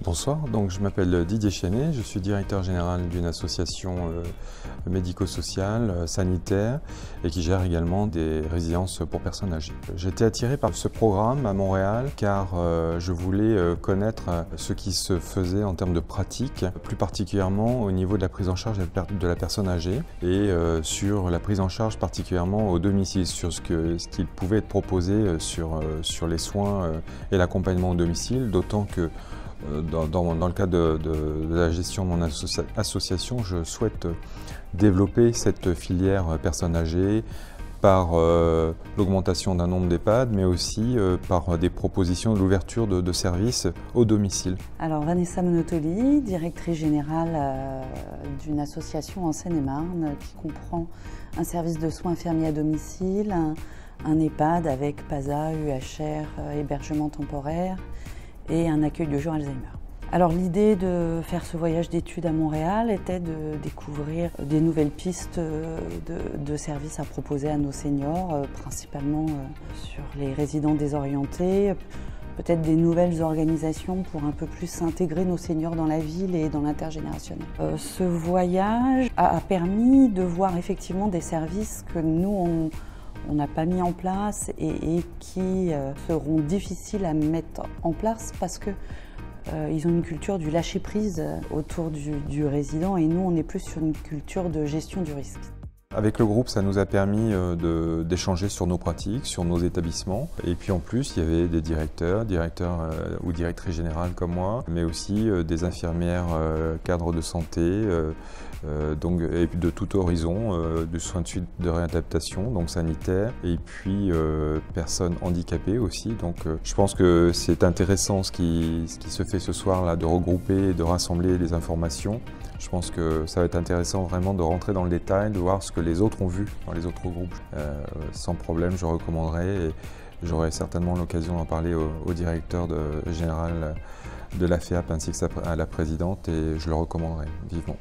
Bonsoir, donc je m'appelle Didier Chenet, je suis directeur général d'une association médico-sociale, sanitaire et qui gère également des résidences pour personnes âgées. J'ai été attiré par ce programme à Montréal car je voulais connaître ce qui se faisait en termes de pratique, plus particulièrement au niveau de la prise en charge de la personne âgée et sur la prise en charge particulièrement au domicile, sur ce qu'il pouvait être proposé sur les soins et l'accompagnement au domicile, d'autant que dans le cadre de la gestion de mon association, je souhaite développer cette filière personnes âgées par l'augmentation d'un nombre d'EHPAD, mais aussi par des propositions de l'ouverture de services au domicile. Alors Vanessa Monotoli, directrice générale d'une association en Seine-et-Marne qui comprend un service de soins infirmiers à domicile, un EHPAD avec PASA, UHR, hébergement temporaire, et un accueil de jour Alzheimer. Alors l'idée de faire ce voyage d'études à Montréal était de découvrir des nouvelles pistes de services à proposer à nos seniors, principalement sur les résidents désorientés, peut-être des nouvelles organisations pour un peu plus intégrer nos seniors dans la ville et dans l'intergénérationnel. Ce voyage a permis de voir effectivement des services que nous on n'a pas mis en place et qui seront difficiles à mettre en place parce que ils ont une culture du lâcher-prise autour du résident et nous on est plus sur une culture de gestion du risque. Avec le groupe, ça nous a permis d'échanger sur nos pratiques, sur nos établissements. Et puis en plus, il y avait des directeurs ou directrices générales comme moi, mais aussi des infirmières cadres de santé, donc, et de tout horizon, du soin de suite de réadaptation, donc sanitaire, et puis personnes handicapées aussi. Donc je pense que c'est intéressant ce qui se fait ce soir-là, de regrouper et de rassembler les informations. Je pense que ça va être intéressant vraiment de rentrer dans le détail, de voir ce que les autres ont vu dans les autres groupes. Sans problème, je recommanderais et j'aurai certainement l'occasion d'en parler au directeur général de la FEAP ainsi que à la présidente et je le recommanderais vivement.